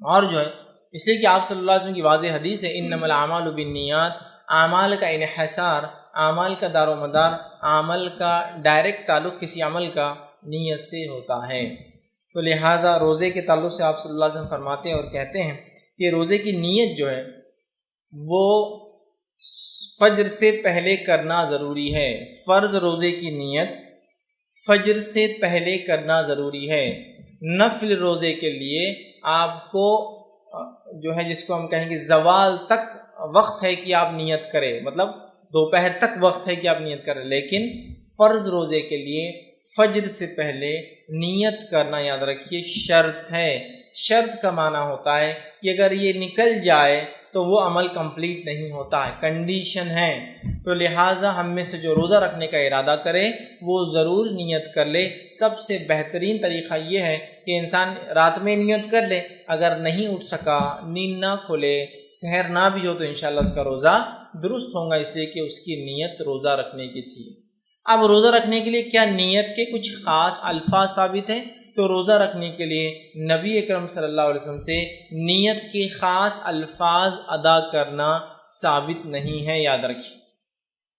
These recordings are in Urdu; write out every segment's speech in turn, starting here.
اور جو ہے اس لیے کہ آپ صلی اللہ علیہ وسلم کی واضح حدیث ہے انما الاعمال بالنیات، اعمال کا انحصار، اعمال کا دار و مدار، عمل کا ڈائریکٹ تعلق کسی عمل کا نیت سے ہوتا ہے۔ تو لہٰذا روزے کے تعلق سے آپ صلی اللہ علیہ وسلم فرماتے ہیں اور کہتے ہیں کہ روزے کی نیت جو ہے وہ فجر سے پہلے کرنا ضروری ہے۔ فرض روزے کی نیت فجر سے پہلے کرنا ضروری ہے۔ نفل روزے کے لیے آپ کو جو ہے جس کو ہم کہیں گے زوال تک وقت ہے کہ آپ نیت کریں، مطلب دوپہر تک وقت ہے کہ آپ نیت کریں، لیکن فرض روزے کے لیے فجر سے پہلے نیت کرنا یاد رکھیے شرط ہے۔ شرط کا معنی ہوتا ہے کہ اگر یہ نکل جائے تو وہ عمل کمپلیٹ نہیں ہوتا ہے، کنڈیشن ہے۔ تو لہٰذا ہم میں سے جو روزہ رکھنے کا ارادہ کرے وہ ضرور نیت کر لے۔ سب سے بہترین طریقہ یہ ہے کہ انسان رات میں نیت کر لے، اگر نہیں اٹھ سکا، نیند نہ کھلے، سحر نہ بھی ہو تو انشاءاللہ اس کا روزہ درست ہوگا، اس لیے کہ اس کی نیت روزہ رکھنے کی تھی۔ اب روزہ رکھنے کے لیے کیا نیت کے کچھ خاص الفاظ ثابت ہیں؟ تو روزہ رکھنے کے لیے نبی اکرم صلی اللہ علیہ وسلم سے نیت کے خاص الفاظ ادا کرنا ثابت نہیں ہے، یاد رکھیے،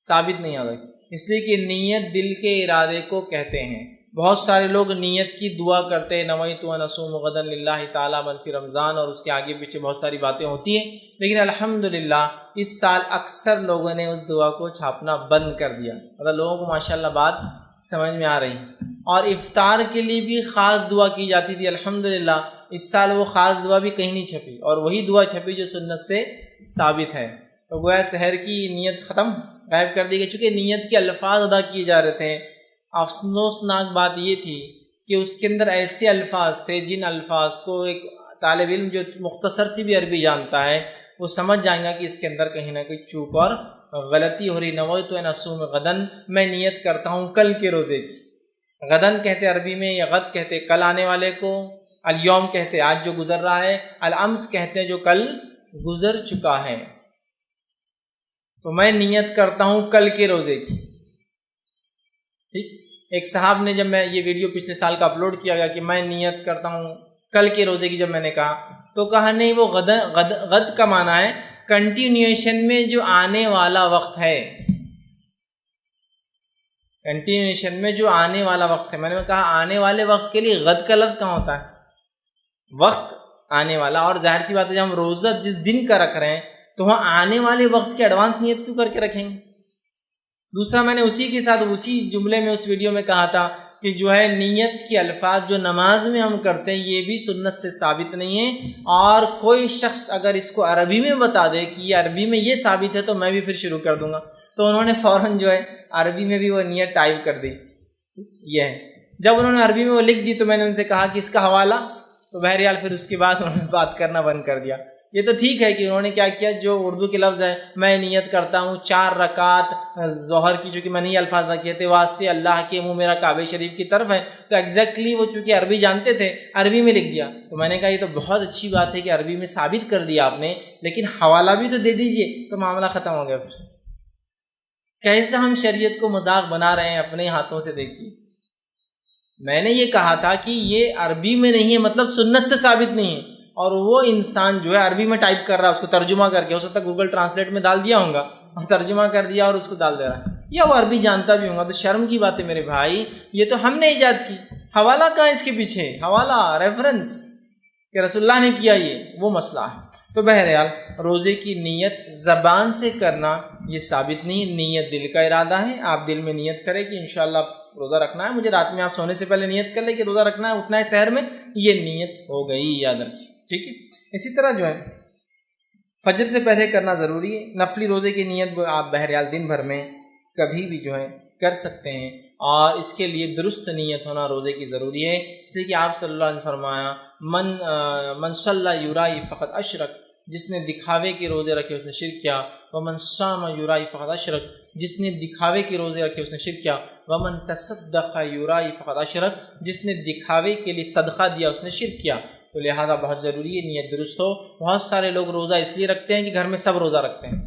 ثابت نہیں، یاد رکھیے، اس لیے کہ نیت دل کے ارادے کو کہتے ہیں۔ بہت سارے لوگ نیت کی دعا کرتے ہیں، نویت ان اصوم غدا للہ تعالی من فی رمضان، اور اس کے آگے پیچھے بہت ساری باتیں ہوتی ہیں، لیکن الحمدللہ اس سال اکثر لوگوں نے اس دعا کو چھاپنا بند کر دیا، مطلب لوگوں کو ماشاءاللہ بات سمجھ میں آ رہی۔ اور افطار کے لیے بھی خاص دعا کی جاتی تھی، الحمدللہ اس سال وہ خاص دعا بھی کہیں نہیں چھپی، اور وہی دعا چھپی جو سنت سے ثابت ہے۔ تو گویا سحر کی نیت ختم، غائب کر دی گئی، چونکہ نیت کے الفاظ ادا کیے جا رہے تھے۔ افسوسناک بات یہ تھی کہ اس کے اندر ایسے الفاظ تھے جن الفاظ کو ایک طالب علم جو مختصر سی بھی عربی جانتا ہے وہ سمجھ جائیں گا کہ اس کے اندر کہیں نہ کہیں چوک اور غلطی ہو رہی۔ نویت ان اصوم غدن، میں نیت کرتا ہوں کل کے روزے کی۔ غدن کہتے عربی میں، یا غد کہتے کل آنے والے کو، الیوم کہتے آج جو گزر رہا ہے، الامس کہتے جو کل گزر چکا ہے۔ تو میں نیت کرتا ہوں کل کے روزے کی، ٹھیک۔ ایک صاحب نے، جب میں یہ ویڈیو پچھلے سال کا اپلوڈ کیا گیا کہ میں نیت کرتا ہوں کل کے روزے کی، جب میں نے کہا تو کہا نہیں، وہ غد کا معنی ہے کنٹینیوشن میں جو آنے والا وقت ہے، کنٹینیوشن میں جو آنے والا وقت ہے۔ میں نے کہا آنے والے وقت کے لیے غد کا لفظ کہاں ہوتا ہے؟ وقت آنے والا، اور ظاہر سی بات ہے جب ہم روزہ جس دن کا رکھ رہے ہیں تو وہاں آنے والے وقت کے ایڈوانس نیت کیوں کر کے رکھیں گے؟ دوسرا، میں نے اسی کے ساتھ اسی جملے میں اس ویڈیو میں کہا تھا کہ جو ہے نیت کے الفاظ جو نماز میں ہم کرتے ہیں یہ بھی سنت سے ثابت نہیں ہے، اور کوئی شخص اگر اس کو عربی میں بتا دے کہ یہ عربی میں یہ ثابت ہے تو میں بھی پھر شروع کر دوں گا۔ تو انہوں نے فوراً جو ہے عربی میں بھی وہ نیت ٹائپ کر دی۔ یہ ہے، جب انہوں نے عربی میں وہ لکھ دی تو میں نے ان سے کہا کہ اس کا حوالہ، تو بہرحال پھر اس کے بعد انہوں نے بات کرنا بند کر دیا۔ یہ تو ٹھیک ہے کہ انہوں نے کیا کیا، جو اردو کے لفظ ہے، میں نیت کرتا ہوں 4 رکعت ظہر کی، چونکہ میں نے یہ الفاظ رکھے تھے، واسطے اللہ کے منہ میرا کعبہ شریف کی طرف ہے، تو ایگزیکٹلی وہ چونکہ عربی جانتے تھے عربی میں لکھ دیا۔ تو میں نے کہا یہ تو بہت اچھی بات ہے کہ عربی میں ثابت کر دیا آپ نے، لیکن حوالہ بھی تو دے دیجئے، تو معاملہ ختم ہو گیا۔ پھر کیسے ہم شریعت کو مذاق بنا رہے ہیں اپنے ہاتھوں سے، دیکھیے۔ میں نے یہ کہا تھا کہ یہ عربی میں نہیں ہے، مطلب سنت سے ثابت نہیں ہے، اور وہ انسان جو ہے عربی میں ٹائپ کر رہا ہے، اس کو ترجمہ کر کے، ہو سکتا ہے گوگل ٹرانسلیٹ میں ڈال دیا ہوگا اور ترجمہ کر دیا اور اس کو ڈال دے رہا ہے، یا وہ عربی جانتا بھی ہوگا، تو شرم کی بات ہے میرے بھائی، یہ تو ہم نے ایجاد کی۔ حوالہ کہاں اس کے پیچھے؟ حوالہ، ریفرنس کہ رسول اللہ نے کیا، یہ وہ مسئلہ ہے۔ تو بہرحال روزے کی نیت زبان سے کرنا یہ ثابت نہیں، نیت دل کا ارادہ ہے۔ آپ دل میں نیت کریں کہ انشاءاللہ روزہ رکھنا ہے مجھے، رات میں آپ سونے سے پہلے نیت کر لیں کہ روزہ رکھنا ہے، اٹھنا ہے سحر میں، یہ نیت ہو گئی، یاد رکھیے، ٹھیک ہے۔ اسی طرح جو ہے فجر سے پہلے کرنا ضروری ہے۔ نفلی روزے کی نیت آپ بہرحال دن بھر میں کبھی بھی جو ہے کر سکتے ہیں، اور اس کے لیے درست نیت ہونا روزے کی ضروری ہے، اس لیے کہ آپ صلی اللہ علیہ وسلم نے فرمایا من صلی یرائی فقط اشرک، جس نے دکھاوے کے روزے رکھے اس نے شرک کیا، ومن صام یرائی فقط اشرک، جس نے دکھاوے کے روزے رکھے اس نے شرک کیا، ومن تصدق یرائی فقط اشرک، جس نے دکھاوے کے لیے صدقہ دیا اس نے شرک کیا۔ تو لہٰذا بہت ضروری ہے نیت درست ہو۔ بہت سارے لوگ روزہ اس لیے رکھتے ہیں کہ گھر میں سب روزہ رکھتے ہیں،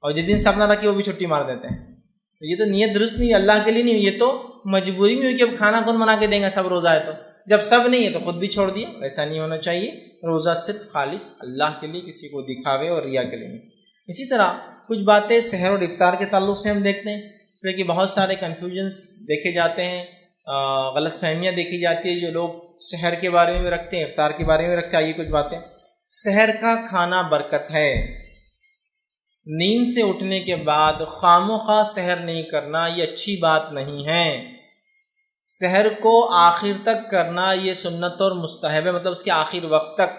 اور جس دن سب نہ رکھے وہ بھی چھٹی مار دیتے ہیں، تو یہ تو نیت درست نہیں، اللہ کے لیے نہیں، یہ تو مجبوری میں ہوئی کہ اب کھانا کون بنا کے دیں گا، سب روزہ ہے تو۔ جب سب نہیں ہے تو خود بھی چھوڑ دیا. ایسا نہیں ہونا چاہیے. روزہ صرف خالص اللہ کے لیے، کسی کو دکھاوے اور ریا کے لیے نہیں. اسی طرح کچھ باتیں سحر اور افطار کے تعلق سے ہم دیکھتے ہیں، اس لیے کہ بہت سارے کنفیوژنس دیکھے جاتے ہیں، غلط فہمیاں دیکھی جاتی ہے جو لوگ سحر کے بارے میں رکھتے ہیں، افطار کے بارے میں رکھتے ہیں. آئیے کچھ باتیں. سحر کا کھانا برکت ہے. نیند سے اٹھنے کے بعد خواہ سحر نہیں کرنا یہ اچھی بات نہیں ہے. سحر کو آخر تک کرنا یہ سنت اور مستحب ہے، مطلب اس کے آخر وقت تک.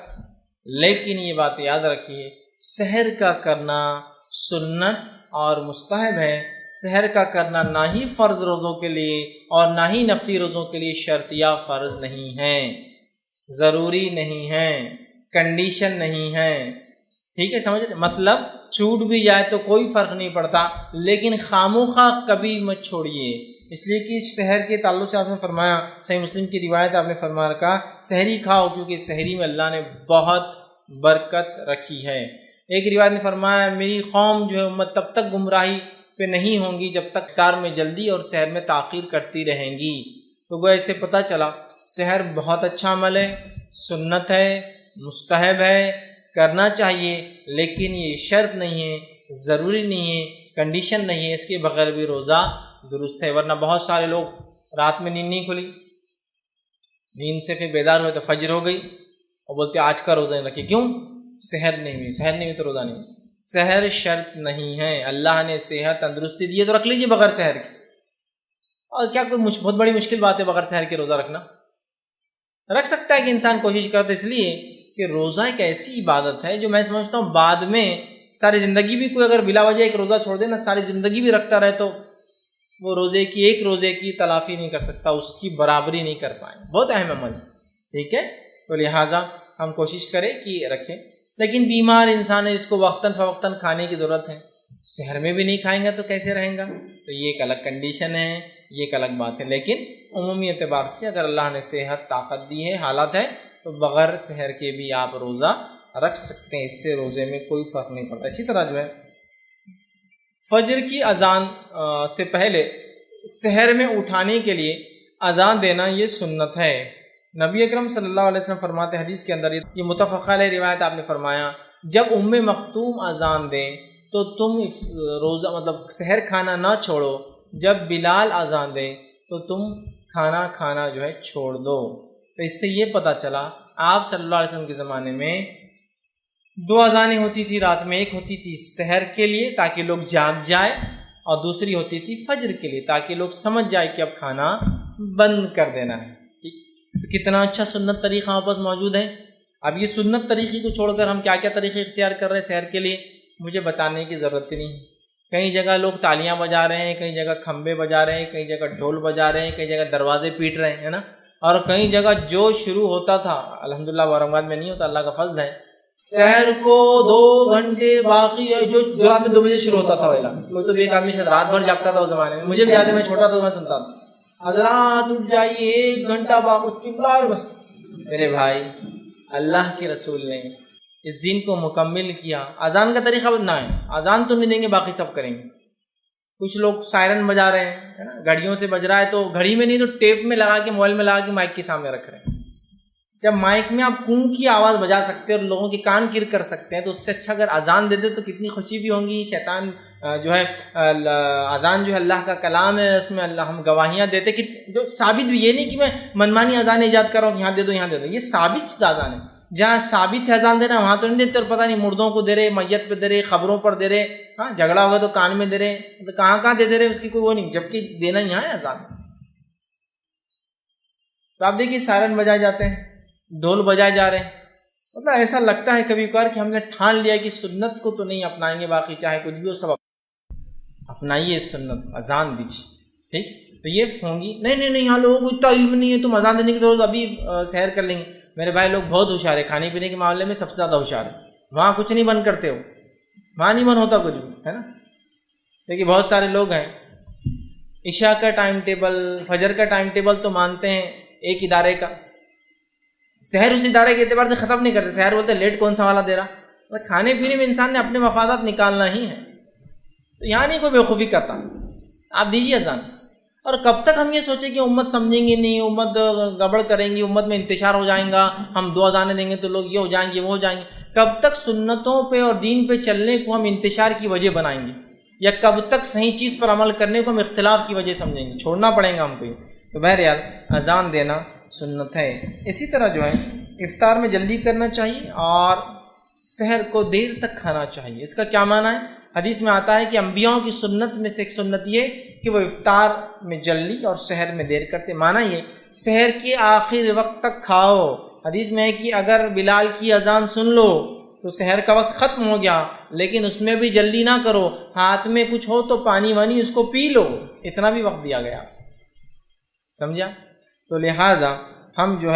لیکن یہ بات یاد رکھیے، سحر کا کرنا سنت اور مستحب ہے. سحر کا کرنا نہ ہی فرض روزوں کے لیے اور نہ ہی نفلی روزوں کے لیے شرط یا فرض نہیں ہے، ضروری نہیں ہے، کنڈیشن نہیں ہے. ٹھیک ہے، سمجھ رہے؟ مطلب چھوٹ بھی جائے تو کوئی فرق نہیں پڑتا، لیکن خاموخواہ کبھی مت چھوڑیے. اس لیے کہ سحر کے تعلق سے آپ نے فرمایا، صحیح مسلم کی روایت آپ نے فرما رکھا، سحری کھاؤ کیونکہ سحری میں اللہ نے بہت برکت رکھی ہے. ایک روایت نے فرمایا میری قوم جو ہے امت تب تک گمراہی پہ نہیں ہوں گی جب تک افطار میں جلدی اور سحر میں تاخیر کرتی رہیں گی. تو گویا اس سے پتہ چلا سحر بہت اچھا عمل ہے، سنت ہے، مستحب ہے، کرنا چاہیے، لیکن یہ شرط نہیں ہے، ضروری نہیں ہے، کنڈیشن نہیں ہے. اس کے بغیر بھی روزہ درست ہے. ورنہ بہت سارے لوگ رات میں نیند نہیں کھلی، نیند سے پھر بیدار ہوئے تو فجر ہو گئی اور بولتے آج کا روزہ نہیں رکھے. کیوں؟ سحر نہیں ہوئی. سحر نہیں ہوئی تو روزہ نہیں. سحر شرط نہیں ہے. اللہ نے صحت تندرستی دی ہے تو رکھ لیجیے بغیر سحر کے. اور کیا کوئی بہت بڑی مشکل بات ہے بغیر سحر کے روزہ رکھنا؟ رکھ سکتا ہے کہ انسان کوشش کرتا. اس لیے کہ روزہ ایک ایسی عبادت ہے جو میں سمجھتا ہوں بعد میں ساری زندگی بھی کوئی اگر بلا وجہ ایک روزہ چھوڑ دے نا، ساری زندگی بھی رکھتا رہے تو وہ ایک روزے کی تلافی نہیں کر سکتا، اس کی برابری نہیں کر پائیں. بہت اہم عمل ہے. ٹھیک ہے، تو لہٰذا ہم کوشش کریں کہ رکھیں. لیکن بیمار انسان ہے، اس کو وقتاً فوقتاً کھانے کی ضرورت ہے. شہر میں بھی نہیں کھائیں گا تو کیسے رہیں گا؟ تو یہ ایک الگ کنڈیشن ہے، یہ ایک الگ بات ہے. لیکن عمومی اعتبار سے اگر اللہ نے صحت طاقت دی ہے، حالات ہے، تو بغیر سحر کے بھی آپ روزہ رکھ سکتے ہیں. اس سے روزے میں کوئی فرق نہیں پڑتا. اسی طرح جو ہے فجر کی اذان سے پہلے سحر میں اٹھانے کے لیے اذان دینا یہ سنت ہے. نبی اکرم صلی اللہ علیہ وسلم فرماتے ہیں حدیث کے اندر، یہ متفق علیہ روایت، آپ نے فرمایا جب ام مکتوم اذان دیں تو تم روزہ مطلب سحر کھانا نہ چھوڑو، جب بلال اذان دیں تو تم کھانا کھانا جو ہے چھوڑ دو. تو اس سے یہ پتہ چلا آپ صلی اللہ علیہ وسلم کے زمانے میں 2 اذانیں ہوتی تھی رات میں. ایک ہوتی تھی سحر کے لیے تاکہ لوگ جاگ جائے، اور دوسری ہوتی تھی فجر کے لیے تاکہ لوگ سمجھ جائے کہ اب کھانا بند کر دینا ہے. کتنا اچھا سنت طریقہ ہمارے پاس موجود ہے. اب یہ سنت طریقے کو چھوڑ کر ہم کیا کیا طریقے اختیار کر رہے ہیں سحر کے لیے، مجھے بتانے کی ضرورت نہیں ہے. کئی جگہ لوگ تالیاں بجا رہے ہیں، کئی جگہ کھمبے بجا رہے ہیں، کئی جگہ ڈھول بجا رہے ہیں، کئی جگہ دروازے پیٹ رہے ہیں نا. اور کئی جگہ جو شروع ہوتا تھا، الحمدللہ اورنگ میں نہیں ہوتا، اللہ کا فضل ہے، سحر کو 2 گھنٹے باقی ہے، جو رات میں 2 بجے شروع ہوتا تھا ویلا. کوئی تو ایک آدمی شاید رات بھر جاگتا تھا اس زمانے میں، مجھے بھی یاد ہے، میں چھوٹا تھا میں سنتا تھا حضرات اٹھ جائیے 1 گھنٹہ باقی چلا اور بس. میرے بھائی، اللہ کے رسول نے اس دین کو مکمل کیا. اذان کا طریقہ بدلنا ہے، اذان تو نہیں دیں گے، باقی سب کریں گے. کچھ لوگ سائرن بجا رہے ہیں نا، گھڑیوں سے بج رہا ہے تو گھڑی میں نہیں تو ٹیپ میں لگا کے، موبائل میں لگا کے مائک کے سامنے رکھ رہے ہیں. جب مائک میں آپ کون کی آواز بجا سکتے ہیں اور لوگوں کے کان کر کر سکتے ہیں، تو اس سے اچھا اگر اذان دے دے تو کتنی خوشی بھی ہوں گی. شیطان جو ہے اذان جو ہے اللہ کا کلام ہے، اس میں اللہ ہم گواہیاں دیتے کہ جو ثابت بھی، یہ نہیں کہ میں منمانی اذان ایجاد کر رہا ہوں، یہاں دے دو یہاں دے دو. یہ ثابت اذان ہے. جہاں ثابت ہے اذان دینا وہاں تو نہیں دیتے، اور پتہ نہیں مردوں کو دے رہے، میت پہ دے رہے، خبروں پر دے رہے، ہاں جھگڑا ہوا تو کان میں دے رہے، تو کہاں دے رہے اس کی کوئی وہ نہیں، جبکہ دینا یہاں ہے اذان. تو آپ دیکھیے سائرن بجائے جاتے ہیں، ڈھول بجائے جا رہے ہیں. مطلب ایسا لگتا ہے کبھی کبھار کہ ہم نے ٹھان لیا کہ سنت کو تو نہیں اپنائیں گے، باقی چاہے کچھ بھی ہو سب اپنائیے سنت، اذان دیجیے. ٹھیک، تو یہ ہوں گی نہیں یہاں لوگوں کو اتنا علم نہیں ہے، تم اذان دینے کی ضرورت ابھی سحر کر لیں گے. میرے بھائی لوگ بہت ہوشیار ہے، کھانے پینے کے معاملے میں سب سے زیادہ ہوشیار ہے. وہاں کچھ نہیں بند کرتے ہو، وہاں نہیں بند ہوتا کچھ بھی، ہے نا. دیکھیے بہت سارے لوگ ہیں عشاء کا ٹائم ٹیبل، فجر کا ٹائم ٹیبل تو مانتے ہیں ایک ادارے کا، سحر اس ادارے کے اعتبار سے ختم نہیں کرتے. سحر بولتے لیٹ کون سا والا دے رہا. کھانے پینے میں انسان نے اپنے مفادات نکالنا ہی ہے، تو یہاں نہیں کوئی بیوقوفی کرتا. آپ دیجیے اذان. اور کب تک ہم یہ سوچیں کہ امت سمجھیں گے نہیں، امت گڑبڑ کریں گی، امت میں انتشار ہو جائیں گا، ہم 2 اذانیں دیں گے تو لوگ یہ ہو جائیں گے وہ ہو جائیں گے؟ کب تک سنتوں پہ اور دین پہ چلنے کو ہم انتشار کی وجہ بنائیں گے؟ یا کب تک صحیح چیز پر عمل کرنے کو ہم اختلاف کی وجہ سمجھیں گے؟ چھوڑنا پڑے گا ہم کو۔ تو بہرحال اذان دینا سنت ہے۔ اسی طرح جو ہے افطار میں جلدی کرنا چاہیے اور سحر کو دیر تک کھانا چاہیے۔ اس کا کیا معنی ہے؟ حدیث میں آتا ہے کہ انبیاء کی سنت میں سے ایک سنت یہ کہ وہ افطار میں جلدی اور سحر میں دیر کرتے۔ معنی یہ سحر کے آخر وقت تک کھاؤ۔ حدیث میں ہے کہ اگر بلال کی اذان سن لو تو سحر کا وقت ختم ہو گیا، لیکن اس میں بھی جلدی نہ کرو، ہاتھ میں کچھ ہو تو پانی وانی اس کو پی لو، اتنا بھی وقت دیا گیا، سمجھا؟ تو لہٰذا ہم جو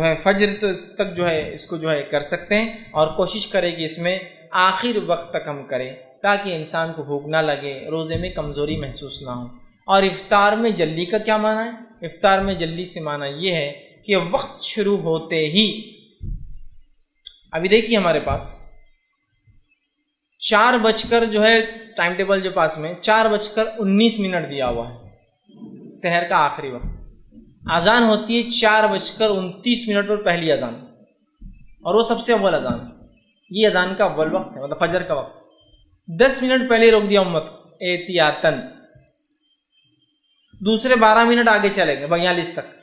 ہے فجر تک جو ہے اس کو جو ہے کر سکتے ہیں، اور کوشش کریں کہ اس میں آخر وقت تک ہم کریں تاکہ انسان کو بھوک نہ لگے، روزے میں کمزوری محسوس نہ ہو۔ اور افطار میں جلدی کا کیا معنی ہے؟ افطار میں جلدی سے معنی یہ ہے کہ وقت شروع ہوتے ہی، ابھی دیکھیے ہمارے پاس 4 جو ہے ٹائم ٹیبل جو پاس میں 4:19 دیا ہوا ہے، سحر کا آخری وقت۔ اذان ہوتی ہے 4:29 پر پہلی اذان، اور وہ سب سے اول اذان، یہ اذان کا اول وقت ہے، مطلب فجر کا وقت۔ 10 منٹ پہلے روک دیا امت احتیاطاً، دوسرے 12 منٹ آگے چلے گئے 42 تک۔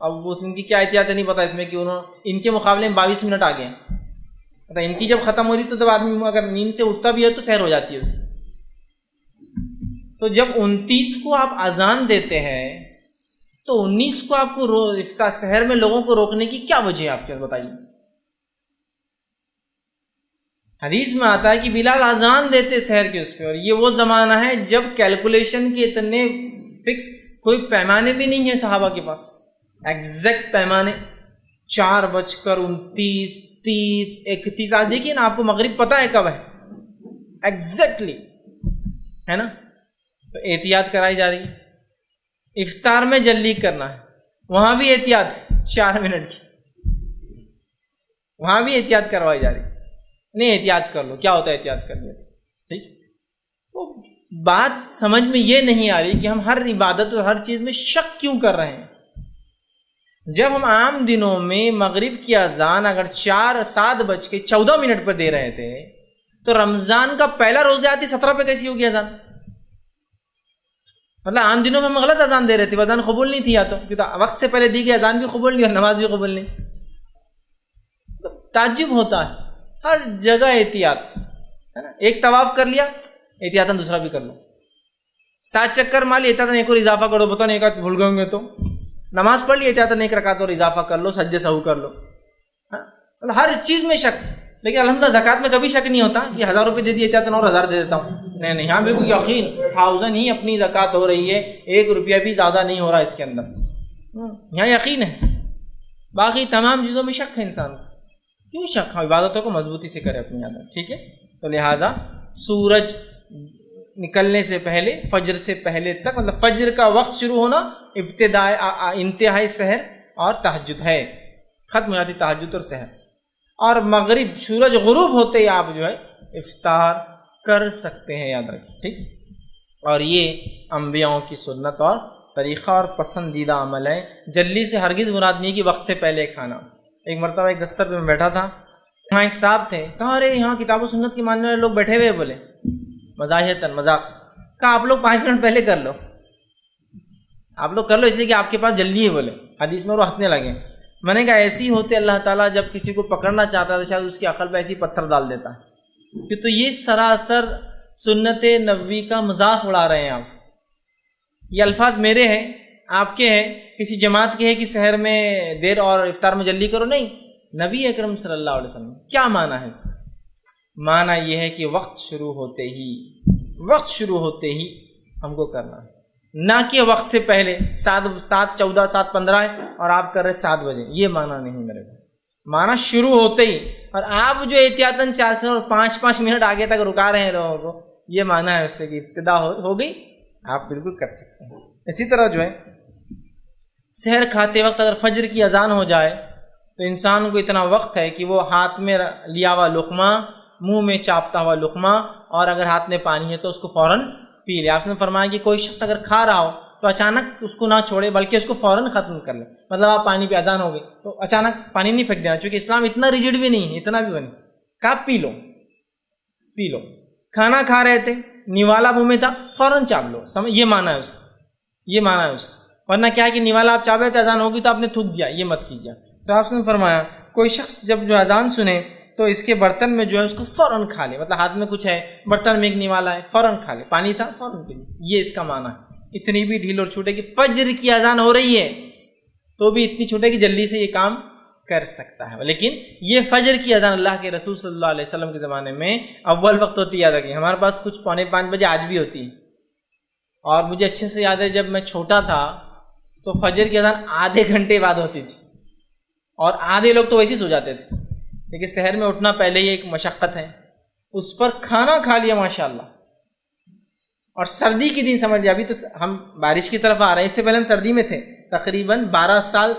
اب اس ان کی کیا احتیاط ہے نہیں پتا اس میں کہ ان کے مقابلے میں 22 منٹ آگے ہیں، مطلب ان کی جب ختم ہو رہی تو جب آدمی اگر نیند سے اٹھتا بھی ہے تو سحر ہو جاتی ہے اسے۔ تو جب 29 کو آپ اذان دیتے ہیں تو 19 کو آپ کو افطار سحر میں لوگوں کو روکنے کی کیا وجہ ہے؟ آپ کیا بتائیے؟ حدیث میں آتا ہے کہ بلال اذان دیتے سحر کے اس پہ، اور یہ وہ زمانہ ہے جب کیلکولیشن کے اتنے فکس کوئی پیمانے بھی نہیں ہیں صحابہ کے پاس، ایگزیکٹ پیمانے 4:29 30 31۔ آج دیکھیے نا، آپ کو مغرب پتہ ہے کب ہے ایگزیکٹلی، ہے نا؟ تو احتیاط کرائی جا رہی ہے۔ افطار میں جلدی کرنا ہے، وہاں بھی احتیاط ہے 4 منٹ کی، وہاں بھی احتیاط کروائی جا رہی ہے۔ نہیں احتیاط کر لو، کیا ہوتا ہے احتیاط کر لیا؟ ٹھیک، تو بات سمجھ میں یہ نہیں آ رہی کہ ہم ہر عبادت اور ہر چیز میں شک کیوں کر رہے ہیں؟ جب ہم عام دنوں میں مغرب کی اذان اگر 7:14 پر دے رہے تھے تو رمضان کا پہلا روزہ آتی 17 پہ کیسی ہوگی اذان؟ مطلب عام دنوں میں ہم غلط اذان دے رہے تھے، اذان قبول نہیں تھی، یا تو وقت سے پہلے دی گئی اذان بھی قبول نہیں اور نماز بھی قبول نہیں۔ تعجب ہوتا ہے، ہر جگہ احتیاط ہے نا۔ ایک طواف کر لیا احتیاطاً دوسرا بھی کر لو، 7 چکر مار لیے احتیاطاً ایک اور اضافہ کر دو، پتہ نہیں ایک بھول گئے ہوں گے تو نماز پڑھ لی احتیاطاً 1 رکعت اور اضافہ کر لو، سجدے سہو کر لو۔ مطلب ہر چیز میں شک، لیکن الحمدللہ زکوٰۃ میں کبھی شک نہیں ہوتا کہ 1000 روپے دے دیے احتیاطاً اور 1000 دے دیتا ہوں، نہیں، ہاں بالکل یقین 1000 ہی اپنی زکوٰۃ ہو رہی ہے، 1 روپیہ بھی زیادہ نہیں ہو رہا اس کے اندر، یہاں یقین ہے۔ باقی تمام چیزوں میں شک ہے انسان کو، کیوں شک؟ عبادتوں کو مضبوطی سے کرے اپنی عادت، ٹھیک ہے؟ تو لہٰذا سورج نکلنے سے پہلے، فجر سے پہلے تک، مطلب فجر کا وقت شروع ہونا انتہائی سحر اور تہجد ہے، ختم ہو جاتی تہجد اور سحر۔ اور مغرب سورج غروب ہوتے ہی آپ جو ہے افطار کر سکتے ہیں، یاد رکھیں، ٹھیک؟ اور یہ انبیاءوں کی سنت اور طریقہ اور پسندیدہ عمل ہے۔ جلدی سے ہرگز مراد نہیں کہ وقت سے پہلے کھانا۔ ایک مرتبہ ایک دفتر پہ میں بیٹھا تھا، وہاں ایک صاحب تھے، کہا ارے یہاں کتاب و سنت کے ماننے والے لوگ بیٹھے ہوئے، بولے مزاحیتاً مذاق سے، کہا آپ لوگ 5 منٹ پہلے کر لو، آپ لوگ کر لو اس لیے کہ آپ کے پاس جلدی ہے، بولے حدیث میں، وہ ہنسنے لگے۔ میں نے کہا ایسی ہوتے اللہ تعالیٰ جب کسی کو پکڑنا چاہتا ہے تو شاید اس کی عقل پہ ایسی پتھر ڈال دیتا ہے، کہ تو یہ سراسر سنت نبوی کا مذاق اڑا رہے ہیں آپ۔ یہ الفاظ میرے ہیں، آپ کے ہیں، کسی جماعت کے ہیں کہ سحر میں دیر اور افطار میں جلدی کرو، نہیں، نبی اکرم صلی اللہ علیہ وسلم۔ کیا معنی ہے اس کا؟ معنی یہ ہے کہ وقت شروع ہوتے ہی ہم کو کرنا ہے، نہ کہ وقت سے پہلے 7:14 7:15 ہے اور آپ کر رہے 7 بجے، یہ معنی نہیں میرے کو۔ معنی شروع ہوتے ہی، اور آپ جو احتیاطاً 4 سے اور 5 منٹ آگے تک رکا رہے ہیں لوگوں کو، یہ معنی ہے اس سے کہ ابتدا ہو گئی، آپ بالکل کر سکتے ہیں۔ اسی طرح جو ہے سحر کھاتے وقت اگر فجر کی اذان ہو جائے تو انسان کو اتنا وقت ہے کہ وہ ہاتھ میں لیا ہوا لقمہ، منہ میں چاپتا ہوا لقمہ، اور اگر ہاتھ میں پانی ہے تو اس کو فوراً پی لے. آپ نے فرمایا کہ کوئی شخص اگر کھا رہا ہو تو اچانک اس کو نہ چھوڑے بلکہ اس کو فوراً ختم کر لے. مطلب آپ پانی پہ اذان ہو گئی تو اچانک پانی نہیں پھینک دینا، چونکہ اسلام اتنا ریجڈ بھی نہیں ہے، اتنا بھی نہیں کہ آپ پی لو. کھانا کھا رہے تھے، نیوالا منہ میں تھا، فوراً چاپ لو. یہ مانا ہے اس کا. ورنہ کیا ہے کہ نیوالا آپ چاپے تھے، اذان ہوگی تو آپ نے تھوک دیا، یہ مت کیجیے. تو آپ نے فرمایا کوئی شخص جب جو اذان سنے تو اس کے برتن میں جو ہے اس کو فوراً کھا لے. مطلب ہاتھ میں کچھ ہے، برتن میں ایک نیوالا ہے، فوراً کھا لے. پانی تھا فوراً پی لے. یہ اس کا معنی ہے. اتنی بھی ڈھیل اور چھوٹے کہ فجر کی اذان ہو رہی ہے تو بھی اتنی چھوٹے کہ جلدی سے یہ کام کر سکتا ہے. لیکن یہ فجر کی اذان اللہ کے رسول صلی اللہ علیہ وسلم کے زمانے میں اول وقت ہوتی ہے. یاد رکھیے ہمارے پاس کچھ 4:45 بجے آج بھی ہوتی ہے. اور مجھے اچھے سے یاد ہے جب میں چھوٹا تھا تو فجر کی اذان آدھے گھنٹے بعد ہوتی تھی اور آدھے لوگ تو ویسے ہی سو جاتے تھے. لیکن شہر میں اٹھنا پہلے ہی ایک مشقت ہے، اس پر کھانا کھا لیا ماشاءاللہ. اور سردی کے دن سمجھ لیا، ابھی تو ہم بارش کی طرف آ رہے ہیں، اس سے پہلے ہم سردی میں تھے. تقریباً 12 سال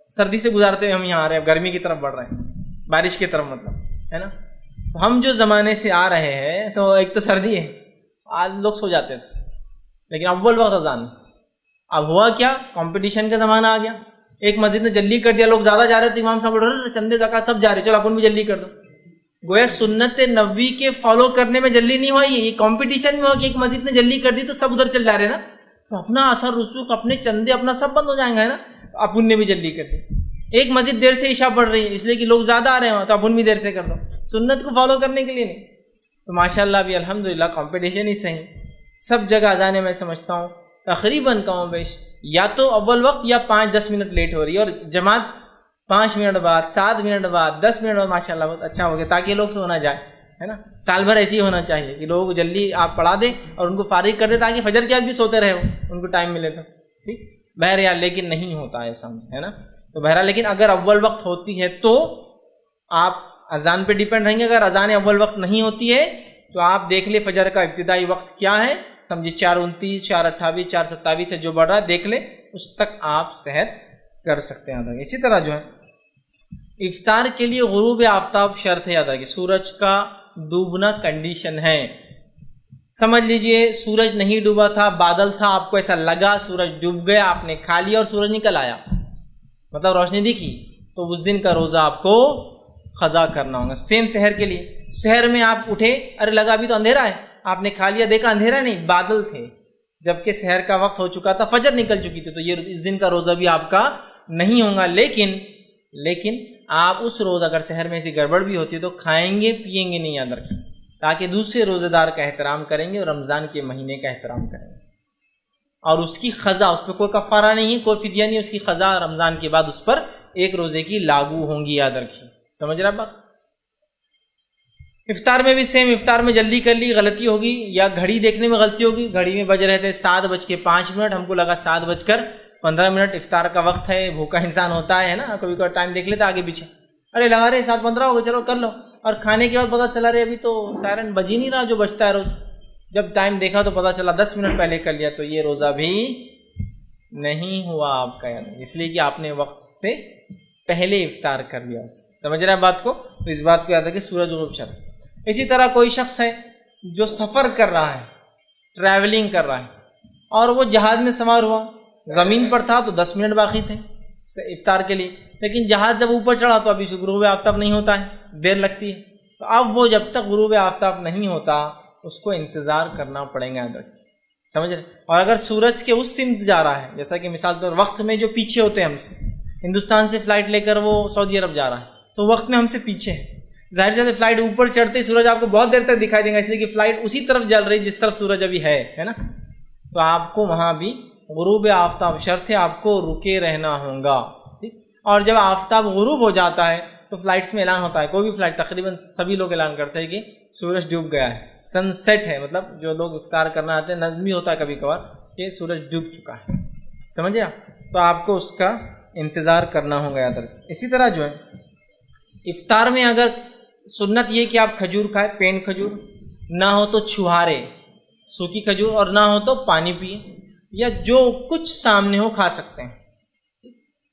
سردی سے گزارتے ہوئے ہم یہاں آ رہے ہیں، گرمی کی طرف بڑھ رہے ہیں، بارش کی طرف مطلب ہے نا. تو ہم جو زمانے سے آ رہے ہیں تو ایک تو سردی ہے، آج لوگ سو جاتے تھے لیکن اول وقت اذان. اب ہوا کیا، کمپٹیشن کا زمانہ آ گیا. ایک مسجد نے جلدی کر دیا، لوگ زیادہ جا رہے تو امام صاحب بول رہے چندے زکات سب جا رہے، چلو اپن بھی جلدی کر دو. گویا سنت نبوی کے فالو کرنے میں جلدی نہیں ہوا، یہ کمپٹیشن میں ہوا کہ ایک مسجد نے جلدی کر دی تو سب ادھر چل جا رہے نا، تو اپنا اثر رسوخ، اپنے چندے، اپنا سب بند ہو جائیں گا ہے نا. اپن نے بھی جلدی کر دی. ایک مسجد دیر سے عشاء پڑھ رہی ہے اس لیے کہ لوگ زیادہ آ رہے ہیں تو اپن بھی دیر سے کر دو، سنت کو فالو کرنے کے لیے نہیں. تو ماشاءاللہ ابھی الحمدللہ کمپٹیشن ہی صحیح. سب جگہ اذانیں میں سمجھتا ہوں تقریباً کم و بیش یا تو اول وقت یا 5-10 منٹ لیٹ ہو رہی ہے، اور جماعت 5 منٹ بعد، 7 منٹ بعد، 10 منٹ بعد ماشاءاللہ بہت اچھا ہو گیا تاکہ لوگ سو نہ جائے ہے نا. سال بھر ایسے ہی ہونا چاہیے کہ لوگ جلدی آپ پڑھا دیں اور ان کو فارغ کر دیں تاکہ فجر کے بعد بھی سوتے رہے، ان کو ٹائم ملے تو ٹھیک. بہرحال لیکن نہیں ہوتا ایسا ہم سے ہے نا. تو بہرحال لیکن اگر اول وقت ہوتی ہے تو آپ اذان پہ ڈیپینڈ رہیں گے. اگر اذان اول وقت نہیں ہوتی ہے تو آپ دیکھ لیں فجر کا ابتدائی وقت کیا ہے، سمجھیے 4:29، 4:28، 4:27 سے جو بڑھ رہا ہے دیکھ لیں، اس تک آپ سحر کر سکتے ہیں. اسی طرح جو ہے افطار کے لیے غروب آفتاب شرط ہے. یاد رکھیے سورج کا ڈوبنا کنڈیشن ہے. سمجھ لیجئے سورج نہیں ڈوبا تھا، بادل تھا، آپ کو ایسا لگا سورج ڈوب گیا، آپ نے کھا لیا اور سورج نکل آیا، مطلب روشنی دکھی، تو اس دن کا روزہ آپ کو قضا کرنا ہوگا. سیم سحر کے لیے، سحر میں آپ اٹھے، ارے لگا ابھی تو اندھیرا ہے، آپ نے کھا لیا، دیکھا اندھیرا نہیں، بادل تھے، جبکہ سحر کا وقت ہو چکا تھا، فجر نکل چکی تھی، تو یہ اس دن کا روزہ بھی آپ کا نہیں ہوگا. لیکن آپ اس روز اگر سحر میں ایسی گڑبڑ بھی ہوتی ہے تو کھائیں گے پیئیں گے نہیں، یاد رکھیں، تاکہ دوسرے روزے دار کا احترام کریں گے اور رمضان کے مہینے کا احترام کریں گے. اور اس کی قضا، اس پہ کوئی کفارہ نہیں ہے، کوئی فدیہ نہیں، اس کی قضا رمضان کے بعد اس پر ایک روزے کی لاگو ہوں گی. یاد رکھیے، سمجھ رہا بات. افطار میں بھی سیم، افطار میں جلدی کر لی، غلطی ہوگی، یا گھڑی دیکھنے میں غلطی ہوگی، گھڑی میں بج رہے تھے 7:05، ہم کو لگا 7:15 افطار کا وقت ہے، بھوکا انسان ہوتا ہے نا، کبھی کبھی ٹائم دیکھ لیتا آگے پیچھے، ارے لگا رہے 7:15 ہو گئے، چلو کر لو، اور کھانے کے بعد پتہ چلا رہے ابھی تو سائرن بج ہی نہیں رہا جو بجتا ہے روز. جب ٹائم دیکھا تو پتہ چلا 10 منٹ پہلے کر لیا، تو یہ روزہ بھی نہیں ہوا آپ کا، اس لیے کہ آپ نے وقت سے پہلے افطار کر لیا. سمجھ رہے ہیں بات کو؟ تو اس بات کو یاد رکھیں سورج غروب شرط. اسی طرح کوئی شخص ہے جو سفر کر رہا ہے، ٹریولنگ کر رہا ہے، اور وہ جہاز میں سوار ہوا، زمین پر تھا تو 10 منٹ باقی تھے افطار کے لیے، لیکن جہاز جب اوپر چڑھا تو ابھی غروب آفتاب نہیں ہوتا ہے، دیر لگتی ہے. تو اب وہ جب تک غروب آفتاب نہیں ہوتا اس کو انتظار کرنا پڑے گا. سمجھ رہے؟ اور اگر سورج کے اس سمت جا رہا ہے، جیسا کہ مثال طور وقت میں جو پیچھے ہوتے ہیں ہم سے، ہندوستان سے فلائٹ لے کر وہ سعودی عرب جا رہا ہے تو وقت میں ہم سے پیچھے ہے، ظاہر سے فلائٹ اوپر چڑھتے ہی سورج آپ کو بہت دیر تک دکھائی دے گا، اس لیے کہ فلائٹ اسی طرف جل رہی جس طرف سورج ابھی ہے نا. تو آپ کو وہاں بھی غروب آفتاب شرط ہے، آپ کو رکے رہنا ہوگا. ٹھیک. اور جب آفتاب غروب ہو جاتا ہے تو فلائٹس میں اعلان ہوتا ہے، کوئی بھی فلائٹ تقریباً سبھی لوگ اعلان کرتے ہیں کہ سورج ڈوب گیا ہے، سن سیٹ ہے، مطلب جو لوگ افطار کرنا آتے ہیں نظمی ہوتا ہے کبھی کبھار کہ سورج ڈوب چکا ہے. سمجھے آپ؟ تو آپ کو اس کا انتظار کرنا ہوگا. یاد رکھیں. اسی طرح جو ہے افطار میں اگر سنت یہ کہ آپ کھجور کھائیں، پین کھجور، نہ ہو تو چھہارے سوکھی کھجور، اور نہ ہو تو پانی پیے، یا جو کچھ سامنے ہو کھا سکتے ہیں.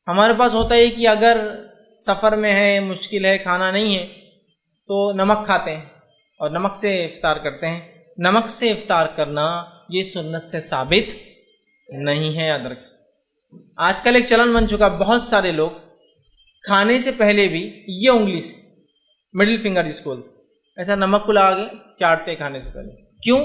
ہمارے پاس ہوتا ہے کہ اگر سفر میں ہے، مشکل ہے، کھانا نہیں ہے تو نمک کھاتے ہیں اور نمک سے افطار کرتے ہیں، نمک سے افطار کرنا یہ سنت سے ثابت نہیں ہے، یاد رکھیں۔ آج کل ایک چلن بن چکا، بہت سارے لوگ کھانے سے پہلے بھی یہ انگلی سے مڈل فنگر جس کو ایسا نمک کو لگا کے چاٹتے کھانے سے پہلے، کیوں؟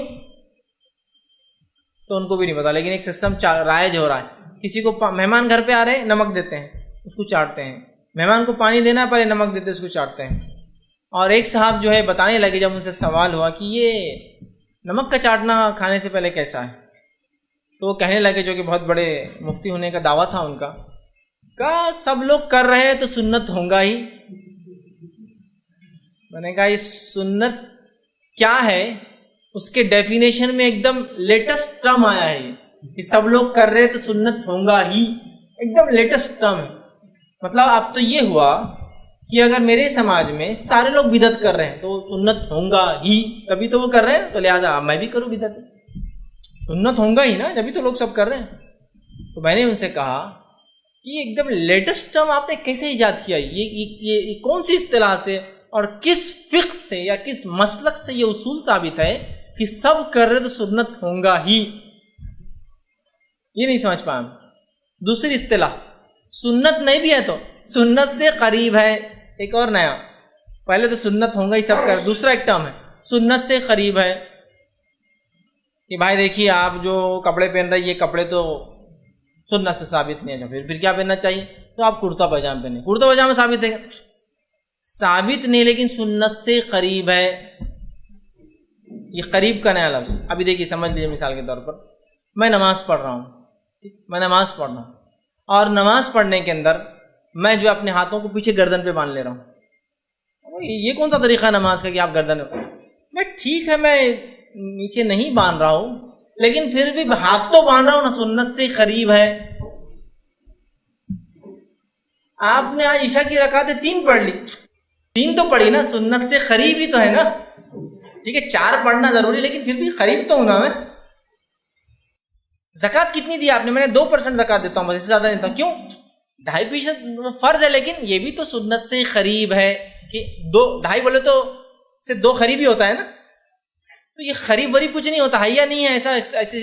تو ان کو بھی نہیں پتا، لیکن ایک سسٹم رائج ہو رہا ہے۔ کسی کو مہمان گھر پہ آ رہے ہیں، نمک دیتے ہیں، اس کو چاٹتے ہیں۔ مہمان کو پانی دینا ہے، پہلے نمک دیتے ہیں، اس کو چاٹتے ہیں۔ اور ایک صاحب جو ہے بتانے لگے، جب ان سے سوال ہوا کہ یہ نمک کا چاٹنا کھانے سے پہلے کیسا ہے، تو وہ کہنے لگے، جو کہ بہت بڑے مفتی ہونے کا دعویٰ تھا ان کا، کہا سب لوگ کر رہے ہیں تو سنت ہوگا ہی۔ میں نے کہا یہ سنت کیا ہے، اس کے ڈیفینیشن میں ایک دم لیٹسٹ ٹرم آیا ہے کہ سب لوگ کر رہے ہیں تو سنت ہوگا ہی، ایک دم لیٹسٹ ٹرم ہے۔ مطلب اب تو یہ ہوا کہ اگر میرے سماج میں سارے لوگ بدعت کر رہے ہیں تو سنت ہوگا ہی، تبھی تو وہ کر رہے ہیں، تو لہٰذا میں بھی کروں بدعت، سنت ہوگا ہی نا، جبھی تو لوگ سب کر رہے ہیں۔ تو میں نے ان سے کہا کہ یہ ایک دم لیٹسٹ ٹرم آپ نے کیسے ایجاد کیا، یہ کون سی اصطلاح سے اور کس فقہ سے یا کس مسلک سے یہ اصول ثابت ہے کہ سب کر رہے تو سنت ہوگا ہی؟ یہ نہیں سمجھ پایا۔ دوسری اصطلاح، سنت نہیں بھی ہے تو سنت سے قریب ہے، ایک اور نیا، پہلے تو سنت ہوگا ہی سب کر، دوسرا ایک ٹرم ہے سنت سے قریب ہے، کہ بھائی دیکھیے آپ جو کپڑے پہن رہے ہیں یہ کپڑے تو سنت سے ثابت نہیں ہے، پھر کیا پہننا چاہیے؟ تو آپ کرتا پاجامہ پہنیں، کرتا پاجامہ ثابت ہے؟ ثابت نہیں، لیکن سنت سے قریب ہے۔ یہ قریب کا نیا لفظ۔ ابھی دیکھیے سمجھ لیجیے، مثال کے طور پر میں نماز پڑھ رہا ہوں، اور نماز پڑھنے کے اندر میں جو اپنے ہاتھوں کو پیچھے گردن پہ باندھ لے رہا ہوں، یہ کون سا طریقہ ہے نماز کا کہ آپ گردن میں ٹھیک ہے میں نیچے نہیں باندھ رہا ہوں، لیکن پھر بھی ہاتھ تو باندھ رہا ہوں نا، سنت سے قریب ہے۔ آپ نے آج عشاء کی رکعتیں 3 پڑھ لی، 3 تو پڑھی نا، سنت سے قریب ہی تو ہے نا۔ ٹھیک ہے 4 پڑھنا ضروری، لیکن پھر بھی قریب تو ہونا ہے۔ زکوٰۃ کتنی دی آپ نے؟ میں نے 2% زکوٰۃ دیتا ہوں، بس اس سے زیادہ دیتا ہوں، کیوں؟ 2.5% فرض ہے، لیکن یہ بھی تو سنت سے قریب ہے کہ 2.5 بولے تو سے 2 قریب ہی ہوتا ہے نا، تو یہ قریب وریب کچھ نہیں ہوتا ہے یا نہیں ہے،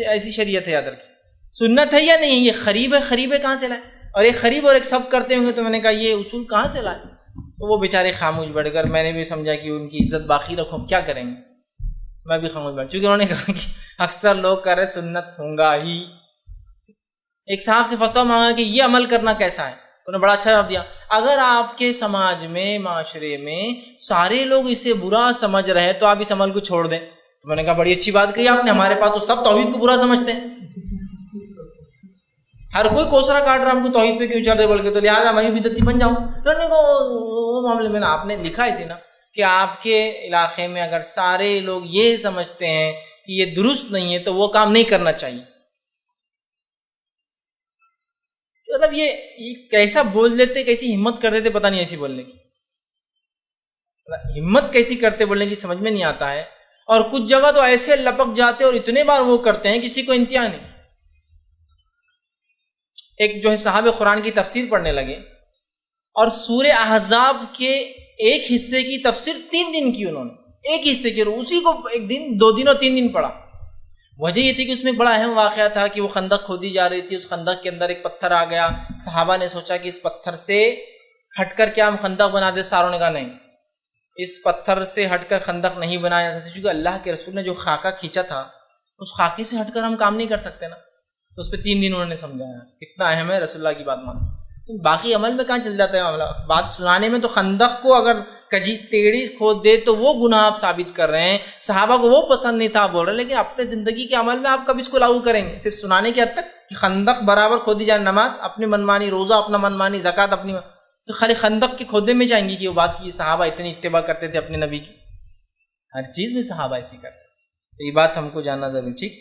ایسی شریعت ہے، یاد رکھیں، سنت ہے یا نہیں ہے، یہ قریب ہے کہاں سے لائے؟ اور ایک قریب اور ایک سب کرتے ہوں گے، تو میں نے کہا یہ اصول کہاں سے لائے؟ تو وہ بیچارے خاموش بیٹھ کر، میں نے بھی سمجھا کہ ان کی عزت باقی رکھو، کیا کریں گے، میں بھی خاموش بیٹھ، چونکہ انہوں نے کہا کہ اکثر لوگ کر رہے سنت ہوگا ہی۔ ایک صاحب سے فتویٰ مانگا کہ یہ عمل کرنا کیسا ہے، انہوں نے بڑا اچھا جواب دیا، اگر آپ کے سماج میں، معاشرے میں سارے لوگ اسے برا سمجھ رہے تو آپ اس عمل کو چھوڑ دیں۔ تو میں نے کہا بڑی اچھی بات کہی آپ نے، ہمارے پاس تو سب توحید کو برا سمجھتے ہیں، ہر کوئی کوسرا کاٹ رہا ہم کو توحید پہ کیوں چل رہے بول کے، تو لہٰذا میں بھی بدعتی بن جاؤں۔ تو نے کہا وہ معاملے میں نا آپ نے لکھا اسی نا کہ آپ کے علاقے میں اگر سارے لوگ یہ سمجھتے ہیں کہ یہ درست نہیں ہے تو وہ کام نہیں کرنا چاہیے۔ مطلب یہ کیسا بول دیتے، کیسی ہمت کر دیتے، پتہ نہیں ایسی بولنے کی، ہمت کیسی کرتے بولنے کی سمجھ میں نہیں آتا ہے۔ اور کچھ جگہ تو ایسے لپک جاتے اور اتنے بار وہ کرتے ہیں کسی کو انتہا نہیں۔ ایک جو ہے صاحب قرآن کی تفسیر پڑھنے لگے اور سورہ احزاب کے ایک حصے کی تفسیر 3 دن کی، انہوں نے ایک حصے کی، اسی کو 1 دن 2 دن اور 3 دن پڑھا۔ وجہ یہ تھی کہ اس میں بڑا اہم واقعہ تھا کہ وہ خندق کھودی جا رہی تھی، اس خندق کے اندر ایک پتھر آ گیا، صحابہ نے سوچا کہ اس پتھر سے ہٹ کر کیا ہم خندق بنا دیں، ساروں نے کہا نہیں، اس پتھر سے ہٹ کر خندق نہیں بنایا جا سکتا، کیونکہ اللہ کے رسول نے جو خاکہ کھینچا تھا اس خاکے سے ہٹ کر ہم کام نہیں کر سکتے نا۔ تو اس پہ 3 دن انہوں نے سمجھایا کتنا اہم ہے رسول اللہ کی بات ماننا، باقی عمل میں کہاں چل جاتا ہے معاملہ، بات سنانے میں تو خندق کو اگر کجی ٹیڑھی کھود دے تو وہ گناہ آپ ثابت کر رہے ہیں، صحابہ کو وہ پسند نہیں تھا بول رہے ہیں، لیکن اپنے زندگی کے عمل میں آپ کب اس کو لاگو کریں گے؟ صرف سنانے کی حد تک کہ خندق برابر کھودی جائے، نماز اپنی منمانی، روزہ اپنا منمانی، زکوٰۃ اپنی، تو خالی خندق کے کھودے میں جائیں گی کہ وہ بات کی صحابہ اتنی اتباع کرتے تھے اپنے نبی کی، ہر چیز میں صحابہ ایسی کرتے، تو یہ بات ہم کو جاننا ضروری۔ ٹھیک،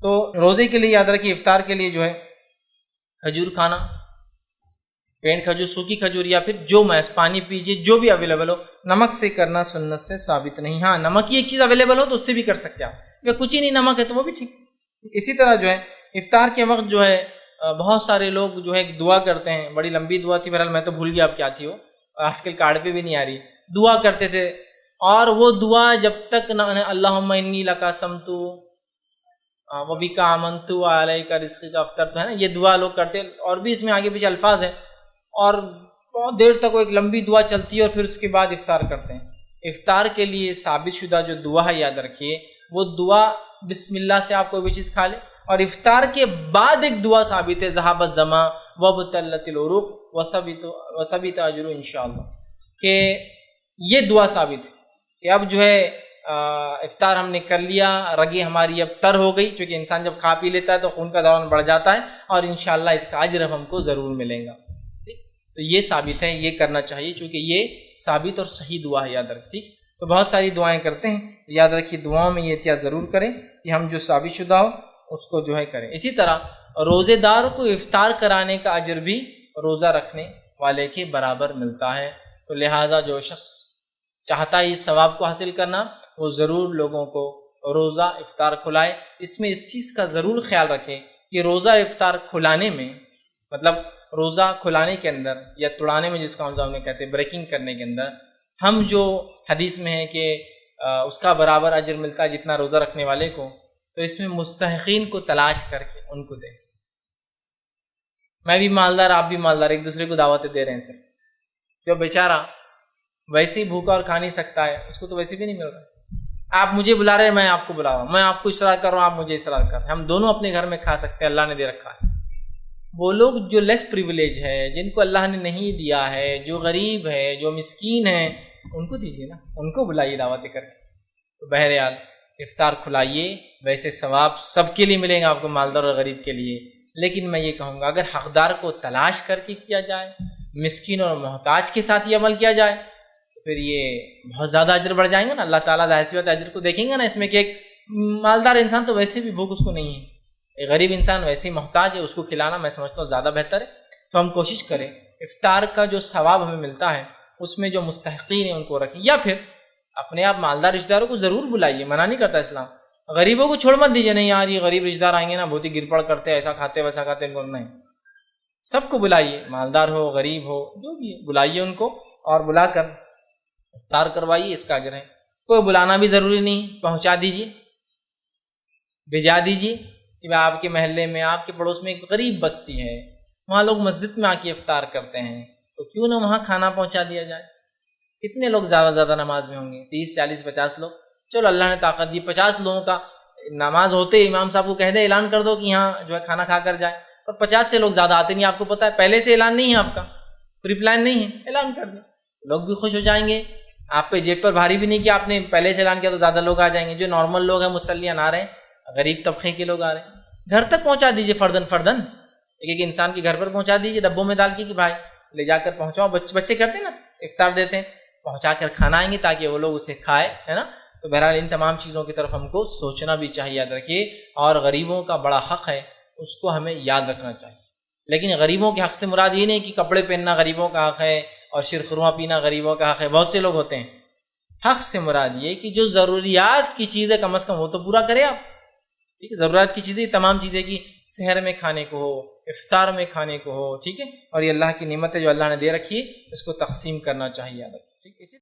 تو روزے کے لیے یاد رکھیے، افطار کے لیے جو ہے کھجور کھانا، پینٹ کھجور، سوکھی کھجور، یا پھر جو محض پانی پیجیے، جو بھی اویلیبل ہو، نمک سے کرنا سنت سے ثابت نہیں۔ ہاں نمک کی ایک چیز اویلیبل ہو تو اس سے بھی کر سکتے آپ، یا کچھ ہی نہیں نمک ہے تو وہ بھی ٹھیک۔ اسی طرح جو ہے افطار کے وقت جو ہے بہت سارے لوگ جو ہے دعا کرتے ہیں، بڑی لمبی دعا تھی، بہرحال میں تو بھول گیا اب کیا تھی وہ، آج کل کارڈ پہ بھی نہیں آ رہی، دعا کرتے تھے اور وہ دعا جب تک نہ اللہم انی لکا سمتو وبکا آمنتو علیکا رزقک افطرتو ہے نا، یہ دعا لوگ کرتے ہیں، اور بھی اس میں آگے پیچھے الفاظ ہیں، اور بہت دیر تک وہ ایک لمبی دعا چلتی ہے اور پھر اس کے بعد افطار کرتے ہیں۔ افطار کے لیے ثابت شدہ جو دعا ہے یاد رکھیے، وہ دعا بسم اللہ سے آپ کوئی بھی چیز کھا لیں، اور افطار کے بعد ایک دعا ثابت ہے، ذہب الظما وابتلت العروق وثبت اجر انشاءاللہ، کہ یہ دعا ثابت ہے کہ اب جو ہے افطار ہم نے کر لیا، رگیں ہماری اب تر ہو گئی، چونکہ انسان جب کھا پی لیتا ہے تو خون کا دوران بڑھ جاتا ہے، اور انشاءاللہ اس کا اجر ہم کو ضرور ملے گا۔ تو یہ ثابت ہے، یہ کرنا چاہیے، چونکہ یہ ثابت اور صحیح دعا ہے، یاد رکھیے۔ تو بہت ساری دعائیں کرتے ہیں، یاد رکھیے دعاؤں میں یہ احتیاط ضرور کریں کہ ہم جو ثابت شدہ ہو اس کو جو ہے کریں۔ اسی طرح روزے دار کو افطار کرانے کا اجر بھی روزہ رکھنے والے کے برابر ملتا ہے۔ تو لہٰذا جو شخص چاہتا ہے اس ثواب کو حاصل کرنا، وہ ضرور لوگوں کو روزہ افطار کھلائے۔ اس میں اس چیز کا ضرور خیال رکھیں کہ روزہ افطار کھلانے میں، مطلب روزہ کھلانے کے اندر یا توڑانے میں، جس کو ہم کہتے ہیں بریکنگ کرنے کے اندر، ہم جو حدیث میں ہے کہ اس کا برابر اجر ملتا ہے جتنا روزہ رکھنے والے کو، تو اس میں مستحقین کو تلاش کر کے ان کو دیں۔ میں بھی مالدار، آپ بھی مالدار، ایک دوسرے کو دعوتیں دے رہے ہیں سر۔ جو بیچارہ ویسے ہی بھوکا اور کھا نہیں سکتا ہے، اس کو تو ویسے بھی نہیں مل رہا۔ آپ مجھے بلا رہے ہیں، میں آپ کو بلا رہا ہوں، میں آپ کو اشراق کر رہا ہوں، آپ مجھے اشراق کر رہے ہیں، ہم دونوں اپنے گھر میں کھا سکتے ہیں، اللہ نے دے رکھا ہے۔ وہ لوگ جو لیس پریویلیج ہے، جن کو اللہ نے نہیں دیا ہے، جو غریب ہے، جو مسکین ہے، ان کو دیجیے نا، ان کو بلائیے دعوتیں کر کے۔ تو بہرحال افطار کھلائیے، ویسے ثواب سب کے لیے ملے گا، آپ کو مالدار اور غریب کے لیے، لیکن میں یہ کہوں گا اگر حقدار کو تلاش کر کے کیا جائے، مسکین اور محتاج کے ساتھ یہ عمل کیا جائے، تو پھر یہ بہت زیادہ اجر بڑھ جائیں گے نا۔ اللہ تعالیٰ ظاہر سی بات اجر کو دیکھیں گے نا اس میں، کہ ایک مالدار انسان تو ویسے بھی بھوک اس کو نہیں ہے، ایک غریب انسان ویسے ہی محتاج ہے، اس کو کھلانا میں سمجھتا ہوں زیادہ بہتر ہے۔ تو ہم کوشش کریں افطار کا جو ثواب ہمیں ملتا ہے اس میں جو مستحقین ہیں ان کو رکھیں، یا پھر اپنے آپ مالدار رشتہ داروں کو ضرور بلائیے، منع نہیں کرتا اسلام۔ غریبوں کو چھوڑ مت دیجیے، نہیں یار یہ غریب رشتہ دار آئیں گے نا بہت ہی گر پڑ کرتے، ایسا کھاتے ویسا کھاتے، ان کو نہیں، سب کو بلائیے، مالدار ہو غریب ہو جو بھی ہے، بلائیے ان کو، اور بلا کر افطار کروائیے، اس کا اجر ہے۔ کوئی بلانا بھی ضروری نہیں، پہنچا دیجیے، بھیجا دیجیے کہ آپ کے محلے میں، آپ کے پڑوس میں ایک غریب بستی ہے، وہاں لوگ مسجد میں آ کے افطار کرتے ہیں، تو کیوں نہ وہاں کھانا پہنچا دیا جائے۔ کتنے لوگ زیادہ نماز میں ہوں گے؟ 30 40 50 لوگ، چلو اللہ نے طاقت دی 50 لوگوں کا نماز ہوتے امام صاحب کو کہہ دے، اعلان کر دو کہ یہاں جو ہے کھانا کھا کر جائے، اور 50 سے لوگ زیادہ آتے نہیں، آپ کو پتہ ہے، پہلے سے اعلان نہیں ہے، آپ کا پری پلان نہیں ہے، اعلان کر دیں، لوگ بھی خوش ہو جائیں گے، آپ پہ جیب پر بھاری بھی نہیں کہ آپ نے پہلے سے اعلان کیا تو زیادہ لوگ آ جائیں گے۔ جو نارمل لوگ ہیں مصلیان آ رہے ہیں، غریب طبقے کے لوگ آ رہے ہیں، گھر تک پہنچا دیجیے، فردن ایک انسان کے گھر پر پہنچا دیجیے، ڈبوں میں ڈال کے کہ بھائی لے جا کر پہنچاؤ، بچے کرتے ہیں نا افطار دیتے ہیں، پہنچا کر کھانا آئیں گے تاکہ وہ لوگ اسے کھائے، ہے نا۔ تو بہرحال ان تمام چیزوں کی طرف ہم کو سوچنا بھی چاہیے، یاد رکھیے، اور غریبوں کا بڑا حق ہے، اس کو ہمیں یاد رکھنا چاہیے۔ لیکن غریبوں کے حق سے مراد یہ نہیں کہ کپڑے پہننا غریبوں کا حق ہے اور شیرخورما پینا غریبوں کا حق ہے، بہت سے لوگ ہوتے ہیں۔ حق سے مراد یہ کہ جو ضروریات کی چیزیں کم از کم وہ تو پورا کرے آپ، ٹھیک ہے، ضروریات کی چیزیں، تمام چیزیں کی سحر میں کھانے کو ہو، افطار میں کھانے کو ہو، ٹھیک ہے، اور یہ اللہ کی نعمت ہے جو اللہ نے دے رکھی ہے، اس کو تقسیم کرنا چاہیے، یاد رکھیے، ٹھیک ہے۔